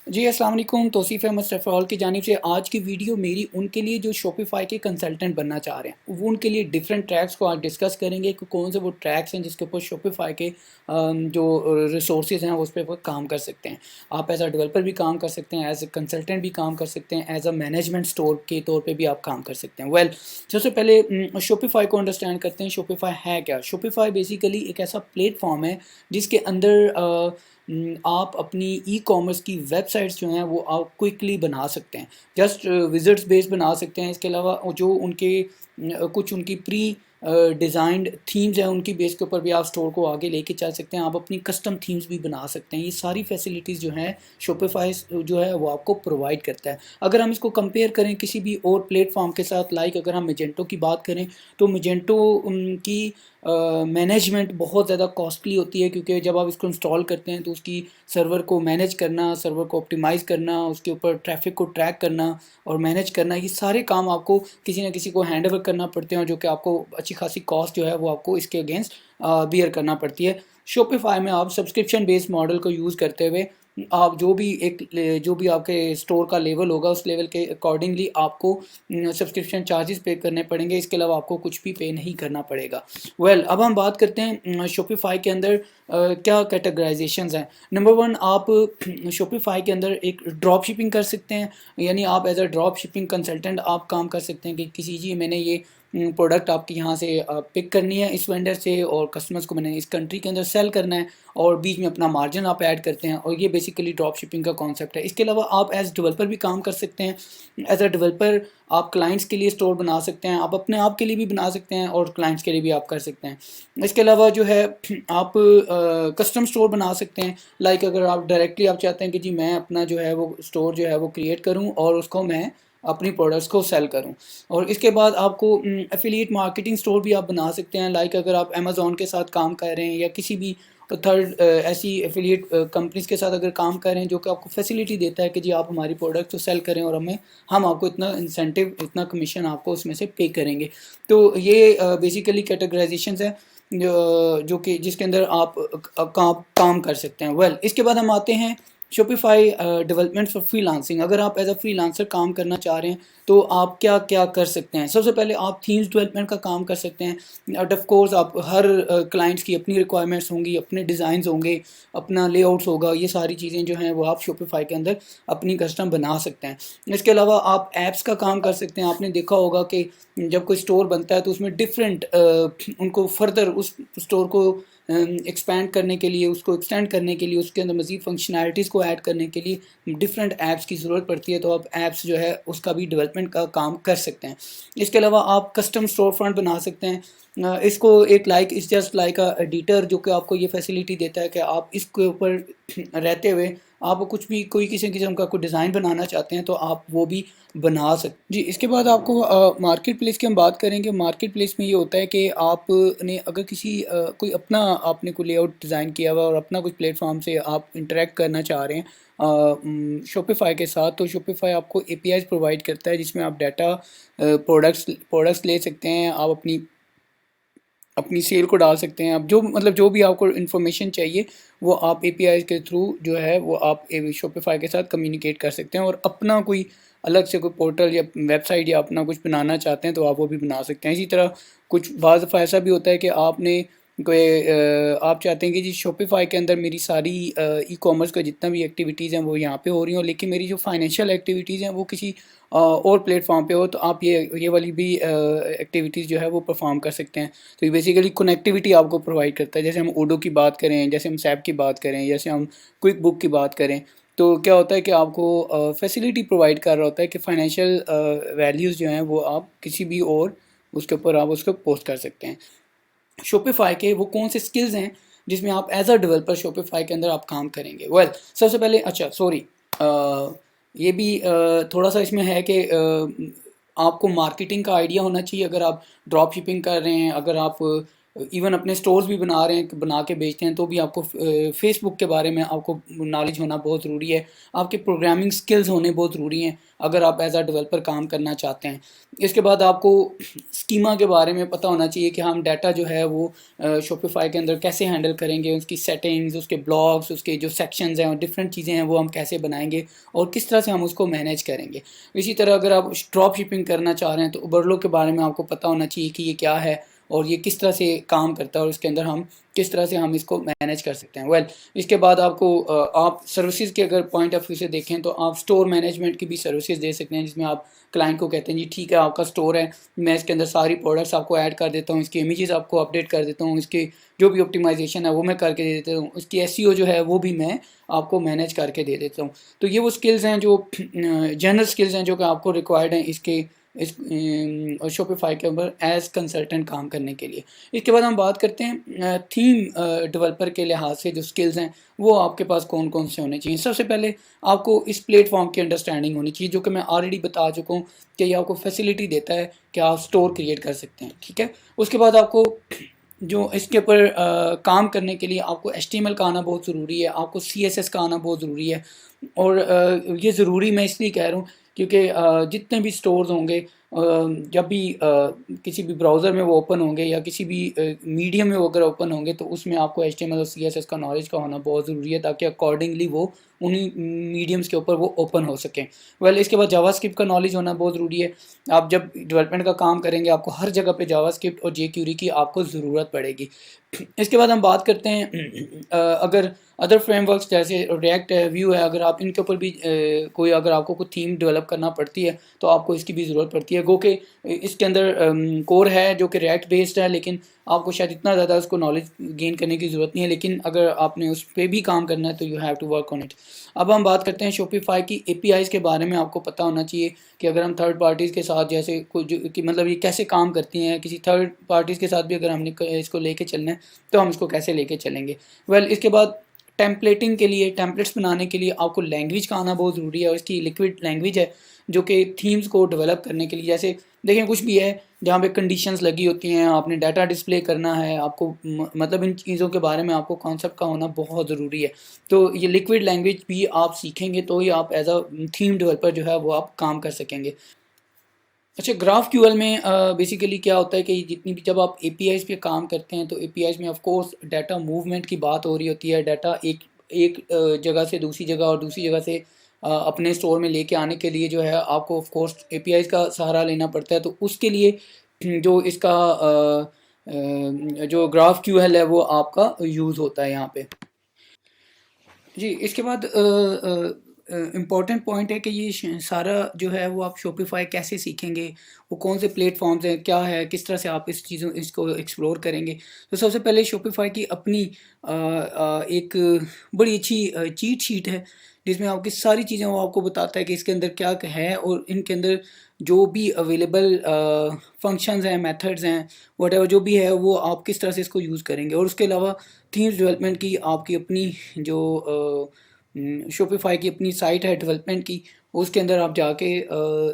जी, अस्सलाम वालेकुम। तौसीफ़ अहमद सफ़रवाल की जानिब से आज की वीडियो मेरी उनके लिए जो शॉपिफ़ाई के कंसल्टेंट बनना चाह रहे हैं। वो उनके लिए डिफरेंट ट्रैक्स को आज डिस्कस करेंगे कि कौन से वो ट्रैक्स हैं जिसके ऊपर शॉपिफ़ाई के जो रिसोर्सेज़ हैं उस पे वो काम कर सकते हैं। आप एज़ अ डेवलपर भी काम कर सकते हैं, एज़ अ कंसल्टेंट भी काम कर सकते हैं, एज़ अ मैनेजमेंट स्टोर के तौर पे भी आप काम कर सकते हैं। सबसे पहले शॉपिफ़ाई को अंडरस्टैंड करते हैं। शॉपिफ़ाई है क्या? शॉपिफ़ाई बेसिकली एक ऐसा प्लेटफ़ॉर्म है जिसके अंदर आप अपनी ई-कॉमर्स की वेबसाइट्स जो हैं वो आप क्विकली बना सकते हैं। जस्ट विज़िट्स बेस्ड बना सकते हैं। इसके अलावा जो उनके कुछ उनकी प्री डिज़ाइंड थीम्स हैं उनकी बेस के ऊपर भी आप स्टोर को आगे लेके चल सकते हैं। आप अपनी कस्टम थीम्स भी बना सकते हैं। ये सारी फैसिलिटीज़ जो हैं शॉपिफ़ाई जो है वो आपको प्रोवाइड करता है। अगर हम इसको कंपेयर करें किसी भी और प्लेटफ़ॉर्म के साथ, लाइक अगर हम मैजेंटो की बात करें तो मैजेंटो की मैनेजमेंट बहुत ज़्यादा कॉस्टली होती है, क्योंकि जब आप इसको इंस्टॉल करते हैं तो उसकी सर्वर को मैनेज करना, सर्वर को ऑप्टिमाइज़ करना, उसके ऊपर ट्रैफ़िक को ट्रैक करना और मैनेज करना, ये सारे काम आपको किसी न किसी को हैंड ओवर करना पड़ते हैं, और जो कि आपको अच्छी खासी कॉस्ट जो है वो आपको इसके अगेंस्ट बियर करना पड़ती है। शॉपिफ़ाई में आप सब्सक्रिप्शन बेस्ड मॉडल को यूज़ करते हुए आप जो भी आपके स्टोर का लेवल होगा उस लेवल के अकॉर्डिंगली आपको सब्सक्रिप्शन चार्जेस पे करने पड़ेंगे। इसके अलावा आपको कुछ भी पे नहीं करना पड़ेगा। अब हम बात करते हैं शॉपिफ़ाई के अंदर क्या कैटेगराइजेशंस हैं। नंबर 1, आप शॉपिफ़ाई के अंदर एक ड्रॉप शिपिंग कर सकते हैं। यानी आप as a drop shipping consultant आप काम कर सकते हैं कि किसी जी मैंने ये प्रोडक्ट आपके यहाँ से पिक करनी है इस वेंडर से, और कस्टमर्स को मैंने इस कंट्री के अंदर सेल करना है, और बीच में अपना मार्जिन आप ऐड करते हैं, और ये बेसिकली ड्रॉप शिपिंग का कॉन्सेप्ट है। इसके अलावा आप एज़ डेवलपर भी काम कर सकते हैं। एज़ अ डेवलपर आप क्लाइंट्स के लिए स्टोर बना सकते हैं, आप अपने आप के लिए भी बना सकते हैं और क्लाइंट्स के लिए भी आप कर सकते हैं। इसके अलावा जो है आप कस्टम स्टोर बना सकते हैं। लाइक अगर आप डायरेक्टली आप चाहते हैं कि जी मैं अपना जो है वो स्टोर जो है वो क्रिएट करूँ और उसको मैं अपनी प्रोडक्ट्स को सेल करूँ। और इसके बाद आपको एफिलिएट मार्केटिंग स्टोर भी आप बना सकते हैं। लाइक अगर आप अमेज़न के साथ काम कर रहे हैं या किसी भी थर्ड ऐसी एफिलिएट कंपनीज़ के साथ अगर काम कर रहे हैं जो कि आपको फैसिलिटी देता है कि जी आप हमारी प्रोडक्ट को सेल करें और हम आपको इतना इंसेंटिव, इतना कमीशन आपको उसमें से पे करेंगे। तो ये बेसिकली कैटेगराइजेशंस हैं जो कि जिसके अंदर आप काम कर सकते हैं। इसके बाद हम आते हैं शॉपिफ़ाई डेवलपमेंट फॉर फ्रीलांसिंग। अगर आप एज़ अ फ्रीलांसर काम करना चाह रहे हैं तो आप क्या-क्या कर सकते हैं? सबसे पहले आप थीम्स डेवलपमेंट का काम कर सकते हैं। ऑफ कोर्स आप हर क्लाइंट्स की अपनी रिक्वायरमेंट्स होंगी, अपने डिज़ाइन्स होंगे, अपना लेआउट्स होगा, ये सारी चीज़ें जो हैं वो आप शॉपिफ़ाई के अंदर अपनी कस्टम बना सकते हैं। इसके अलावा आप ऐप्स का काम कर सकते हैं। आपने देखा होगा कि जब कोई स्टोर बनता है तो उसमें डिफरेंट उनको फर्दर उस स्टोर को एक्सपैंड करने के लिए, उसको एक्सटेंड करने के लिए, उसके अंदर मज़ीद फंक्शनैलिटीज़ को ऐड करने के लिए डिफरेंट ऐप्स की ज़रूरत पड़ती है, तो आप ऐप्स जो है उसका भी डेवलपमेंट का काम कर सकते हैं। इसके अलावा आप कस्टम स्टोर फ्रंट बना सकते हैं। इसको एक like it's just like a editor जो कि आपको ये फैसिलिटी देता है कि आप इसके ऊपर रहते हुए आप कुछ भी कोई किसी किस्म का कोई डिज़ाइन बनाना चाहते हैं तो आप वो भी बना सकते जी। इसके बाद आपको मार्केट प्लेस की हम बात करेंगे। मार्केट प्लेस में ये होता है कि आपने अगर कोई अपना आपने कोई लेआउट डिज़ाइन किया हुआ और अपना कुछ प्लेटफ़ॉर्म से आप इंटरैक्ट करना चाह रहे हैं शॉपिफ़ाई के साथ, तो शॉपिफ़ाई आपको एपीआईज़ प्रोवाइड करता है जिसमें आप डाटा प्रोडक्ट्स ले सकते हैं। आप अपनी सेल को डाल सकते हैं। आप जो भी आपको इन्फॉर्मेशन चाहिए वो आप एपीआईज़ के थ्रू जो है वो आप शॉपिफ़ाई के साथ कम्युनिकेट कर सकते हैं, और अपना कोई अलग से कोई पोर्टल या वेबसाइट या अपना कुछ बनाना चाहते हैं तो आप वो भी बना सकते हैं। इसी तरह कुछ बाज़ दफ़ा ऐसा भी होता है कि आप चाहते हैं कि जी शॉपिफ़ाई के अंदर मेरी सारी ई-कॉमर्स का जितना भी एक्टिविटीज़ हैं वो यहाँ पे हो रही हों, लेकिन मेरी जो फाइनेंशियल एक्टिविटीज़ हैं वो किसी और प्लेटफ़ॉर्म पे हो, तो आप ये वाली भी एक्टिविटीज़ जो है वो परफ़ॉर्म कर सकते हैं। तो ये बेसिकली कनेक्टिविटी आपको प्रोवाइड करता है। जैसे हम ओडो की बात करें, जैसे हम सैप की बात करें, जैसे हम क्विक बुक की बात करें, तो क्या होता है कि आपको फैसिलिटी प्रोवाइड कर रहा होता है कि फाइनेंशियल वैल्यूज़ जो हैं वो आप किसी भी और उसके ऊपर आप उसको पोस्ट कर सकते हैं। शॉपिफ़ाई के वो कौन से स्किल्स हैं जिसमें आप एज़ अ डेवलपर शॉपिफ़ाई के अंदर आप काम करेंगे। सबसे पहले अच्छा सॉरी ये भी थोड़ा सा इसमें है कि आपको मार्केटिंग का आइडिया होना चाहिए। अगर आप ड्रॉप शिपिंग कर रहे हैं, अगर आप इवन अपने स्टोर्स भी बना रहे हैं, बना के बेचते हैं, तो भी आपको फेसबुक के बारे में आपको नॉलेज होना बहुत ज़रूरी है। आपके प्रोग्रामिंग स्किल्स होने बहुत ज़रूरी हैं अगर आप एज आ डेवलपर काम करना चाहते हैं। इसके बाद आपको स्कीमा के बारे में पता होना चाहिए कि हम डाटा जो है वो शॉपिफाई के अंदर कैसे हैंडल करेंगे, उसकी सेटिंग्स, उसके ब्लॉग्स, उसके जो सेक्शंस हैं और डिफरेंट चीज़ें हैं वो हम कैसे बनाएंगे और किस तरह से हम उसको मैनेज करेंगे। इसी तरह अगर आप ड्रॉप शिपिंग करना चाह रहे हैं तो उबरलो के बारे में आपको पता होना चाहिए कि ये क्या है और ये किस तरह से काम करता है और इसके अंदर हम किस तरह से हम इसको मैनेज कर सकते हैं। इसके बाद आपको आप सर्विसेज के अगर पॉइंट ऑफ व्यू से देखें तो आप स्टोर मैनेजमेंट की भी सर्विसेज दे सकते हैं, जिसमें आप क्लाइंट को कहते हैं जी ठीक है आपका स्टोर है, मैं इसके अंदर सारी प्रोडक्ट्स आपको ऐड कर देता हूँ, इसकी इमेजेस आपको अपडेट कर देता हूँ, इसकी जो भी ऑप्टिमाइजेशन है वो मैं करके दे देता हूँ, इसकी एसईओ जो है वो भी मैं आपको मैनेज करके दे देता हूँ। तो ये वो स्किल्स हैं जो जनरल स्किल्स हैं जो कि आपको रिक्वायर्ड हैं इस शॉपिफाई के ऊपर एज कंसल्टेंट काम करने के लिए। इसके बाद हम बात करते हैं थीम डेवलपर के लिहाज से जो स्किल्स हैं वो आपके पास कौन कौन से होने चाहिए। सबसे पहले आपको इस प्लेटफॉर्म की अंडरस्टैंडिंग होनी चाहिए, जो कि मैं ऑलरेडी बता चुका हूँ कि ये आपको फैसिलिटी देता है कि आप स्टोर क्रिएट कर सकते हैं, ठीक है। उसके बाद आपको जो इसके ऊपर काम करने के लिए आपको HTML का आना बहुत ज़रूरी है, आपको CSS का आना बहुत ज़रूरी है। और ये ज़रूरी मैं इसलिए कह रहा हूँ क्योंकि जितने भी स्टोर्स होंगे जब भी किसी भी ब्राउज़र में वो ओपन होंगे या किसी भी मीडियम में वो अगर ओपन होंगे तो उसमें आपको HTML और CSS का नॉलेज का होना बहुत ज़रूरी है, ताकि अकॉर्डिंगली वो उन्हीं मीडियम्स के ऊपर वो ओपन हो सकें। इसके बाद जावास्क्रिप्ट का नॉलेज होना बहुत ज़रूरी है। आप जब डेवलपमेंट का काम करेंगे आपको हर जगह पे जावास्क्रिप्ट और jQuery की आपको ज़रूरत पड़ेगी। इसके बाद हम बात करते हैं अगर अदर फ्रेमवर्क्स जैसे रिएक्ट है, व्यू है, अगर आप इनके ऊपर भी कोई अगर आपको कोई थीम डेवलप करना पड़ती है तो आपको इसकी भी ज़रूरत पड़ती है। गो के इसके अंदर कोर है जो कि रिएक्ट बेस्ड है, लेकिन आपको शायद इतना ज़्यादा उसको नॉलेज गेन करने की ज़रूरत नहीं है, लेकिन अगर आपने उस पर भी काम करना है तो you have to work on it. अब हम बात करते हैं शॉपिफाई की APIs के बारे में। आपको पता होना चाहिए कि अगर हम थर्ड पार्टीज़ के साथ जैसे कुछ कि मतलब ये कैसे काम करती हैं, किसी थर्ड पार्टीज़ के साथ भी अगर हमने इसको लेके चलना है तो हम इसको कैसे लेके चलेंगे। इसके बाद टेम्पलेटिंग के लिए, टेम्पलेट्स बनाने के लिए आपको लैंग्वेज का आना बहुत ज़रूरी है और इसकी लिक्विड लैंग्वेज है जो कि थीम्स को डेवलप करने के लिए, जैसे देखें कुछ भी है जहाँ पे कंडीशंस लगी होती हैं, आपने डाटा डिस्प्ले करना है, आपको मतलब इन चीज़ों के बारे में आपको कॉन्सेप्ट का होना बहुत ज़रूरी है। तो ये लिक्विड लैंग्वेज भी आप सीखेंगे तो ही आप एज अ थीम डेवलपर जो है वो आप काम कर सकेंगे। अच्छा, ग्राफ क्यूएल में बेसिकली क्या होता है कि जितनी भी जब आप APIs पे काम करते हैं तो APIs में ऑफ कोर्स डाटा मूवमेंट की बात हो रही होती है। डाटा एक एक जगह से दूसरी जगह और दूसरी जगह से अपने स्टोर में लेके आने के लिए जो है आपको ऑफ कोर्स APIs का सहारा लेना पड़ता है। तो उसके लिए जो इसका जो ग्राफ क्यूएल है वो आपका यूज़ होता है यहाँ पे। जी, इसके बाद इम्पॉर्टेंट पॉइंट है कि ये सारा जो है वो आप शॉपिफाई कैसे सीखेंगे, वो कौन से प्लेटफॉर्म्स हैं, क्या है, किस तरह से आप इसको एक्सप्लोर करेंगे। तो सबसे पहले शॉपिफाई की अपनी एक बड़ी अच्छी चीट शीट है जिसमें आपकी सारी चीज़ें वो आपको बताता है कि इसके अंदर क्या है और इनके अंदर जो भी अवेलेबल फंक्शंस हैं, मेथड्स हैं, वट जो भी है वो आप किस तरह से इसको यूज़ करेंगे। और उसके अलावा थीम्स डेवलपमेंट की आपकी अपनी जो शॉपिफाई की अपनी साइट है डेवलपमेंट की, उसके अंदर आप जाके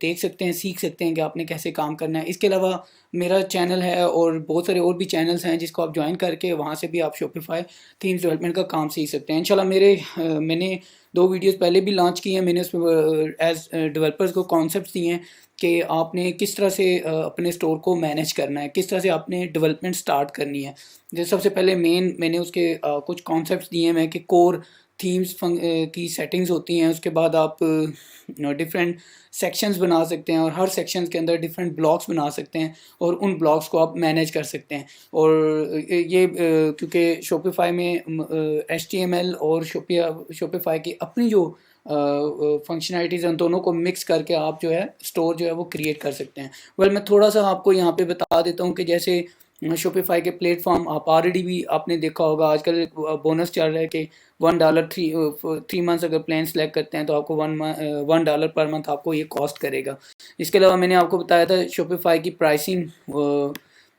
देख सकते हैं, सीख सकते हैं कि आपने कैसे काम करना है। इसके अलावा मेरा चैनल है और बहुत सारे और भी चैनल्स हैं जिसको आप ज्वाइन करके वहाँ से भी आप शॉपिफाई थीम्स डेवलपमेंट का काम सीख सकते हैं इंशाल्लाह। मैंने 2 वीडियोस पहले भी लॉन्च किए हैं। मैंने उसमें एज डेवलपर्स को कॉन्सेप्ट्स दिए हैं कि आपने किस तरह से अपने स्टोर को मैनेज करना है, किस तरह से आपने डेवलपमेंट स्टार्ट करनी है। जैसे सबसे पहले मैंने उसके कुछ कॉन्सेप्ट्स दिए हैं कि कोर थीम्स की सेटिंग्स होती हैं। उसके बाद आप डिफरेंट सेक्शंस बना सकते हैं और हर सेक्शंस के अंदर डिफरेंट ब्लॉक्स बना सकते हैं और उन ब्लॉक्स को आप मैनेज कर सकते हैं। और ये क्योंकि शॉपिफाई में HTML और शॉपिफाई की अपनी जो फंक्शनैलिटीज़ हैं उन दोनों को मिक्स करके आप जो है स्टोर जो है वो क्रिएट कर सकते हैं। मैं थोड़ा सा आपको यहाँ पे बता देता हूँ कि जैसे शॉपिफाई के प्लेटफॉर्म आप ऑलरेडी भी आपने देखा होगा, आजकल बोनस चल रहा है कि $1 थ्री मंथ्स अगर प्लान सेलेक्ट करते हैं तो आपको $1 पर मंथ आपको ये कॉस्ट करेगा। इसके अलावा मैंने आपको बताया था शॉपिफाई की प्राइसिंग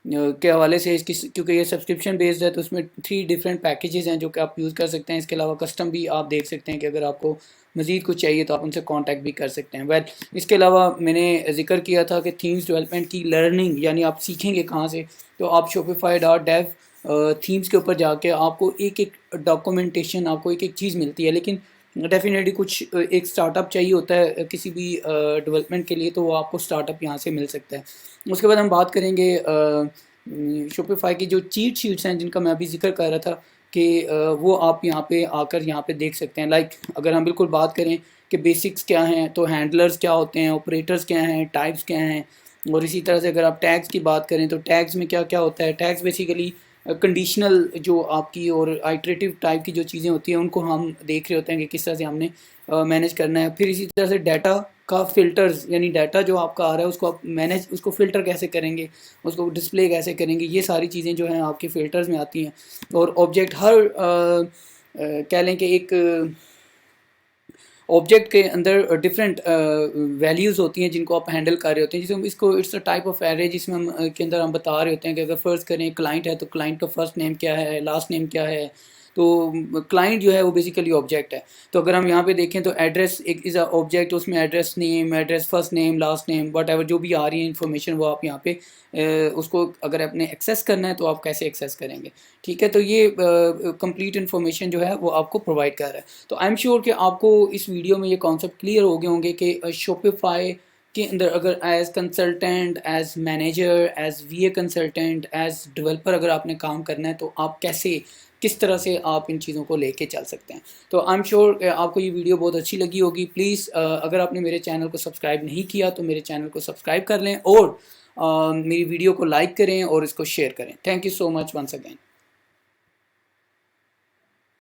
के हवाले से इसकी, क्योंकि ये सब्सक्रिप्शन बेस्ड है तो उसमें 3 डिफरेंट पैकेजेस हैं जो कि आप यूज़ कर सकते हैं। इसके अलावा कस्टम भी आप देख सकते हैं कि अगर आपको मज़ीद कुछ चाहिए तो आप उनसे कांटेक्ट भी कर सकते हैं। वेल, इसके अलावा मैंने जिक्र किया था कि थीम्स डेवलपमेंट की लर्निंग यानी आप सीखेंगे कहाँ से, तो आप shopify.dev थीम्स के ऊपर जाके आपको एक एक डॉक्यूमेंटेशन, आपको एक एक चीज़ मिलती है। लेकिन डेफिनेटली कुछ एक स्टार्टअप चाहिए होता है किसी भी डेवलपमेंट के लिए, तो वो आपको स्टार्टअप यहाँ से मिल सकता है। उसके बाद हम बात करेंगे शॉपिफाई की जो चीट शीट्स हैं जिनका मैं अभी जिक्र कर रहा था कि वो आप यहाँ पे आकर यहाँ पे देख सकते हैं। लाइक अगर हम बिल्कुल बात करें कि बेसिक्स क्या हैं, तो हैंडलर्स क्या होते हैं, ऑपरेटर्स क्या हैं, टाइप्स क्या हैं, और इसी तरह से अगर आप टैग्स की बात करें तो टैग्स में क्या क्या होता है। टैग्स बेसिकली कंडीशनल जो आपकी और आइटरेटिव टाइप की जो चीज़ें होती हैं उनको हम देख रहे होते हैं कि किस तरह से हमने मैनेज करना है। फिर इसी तरह से डाटा का फ़िल्टर्स, यानी डाटा जो आपका आ रहा है उसको आप मैनेज, उसको फ़िल्टर कैसे करेंगे, उसको डिस्प्ले कैसे करेंगे, ये सारी चीज़ें जो हैं आपके फ़िल्टर्स में आती हैं। और ऑब्जेक्ट हर कह लें कि एक ऑब्जेक्ट के अंदर डिफरेंट वैल्यूज़ होती हैं जिनको आप हैंडल कर रहे होते हैं। जिसे हम इसको it's a type of array जिसमें हम के अंदर हम बता रहे होते हैं कि अगर फ़र्ज़ करें क्लाइंट है तो क्लाइंट का फ़र्स्ट नेम क्या है, लास्ट नेम क्या है। तो क्लाइंट जो है वो बेसिकली ऑब्जेक्ट है। तो अगर हम यहाँ पे देखें तो एड्रेस एक इज़ अ ऑब्जेक्ट, उसमें address name, address first name, last name, what ever जो भी आ रही है इन्फॉर्मेशन वो आप यहाँ पे उसको अगर आपने एक्सेस करना है तो आप कैसे एक्सेस करेंगे। ठीक है, तो ये कंप्लीट इन्फॉर्मेशन जो है वो आपको प्रोवाइड कर रहा है। तो आई एम श्योर कि आपको इस वीडियो में ये कॉन्सेप्ट क्लियर हो गए होंगे कि शॉपिफाई के अंदर अगर as consultant, as manager, as VA consultant, as developer अगर आपने काम करना है तो आप कैसे, किस तरह से आप इन चीज़ों को लेके चल सकते हैं। तो आई एम श्योर आपको ये वीडियो बहुत अच्छी लगी होगी। प्लीज़ अगर आपने मेरे चैनल को सब्सक्राइब नहीं किया तो मेरे चैनल को सब्सक्राइब कर लें और मेरी वीडियो को लाइक करें और इसको शेयर करें। Thank you so much once again.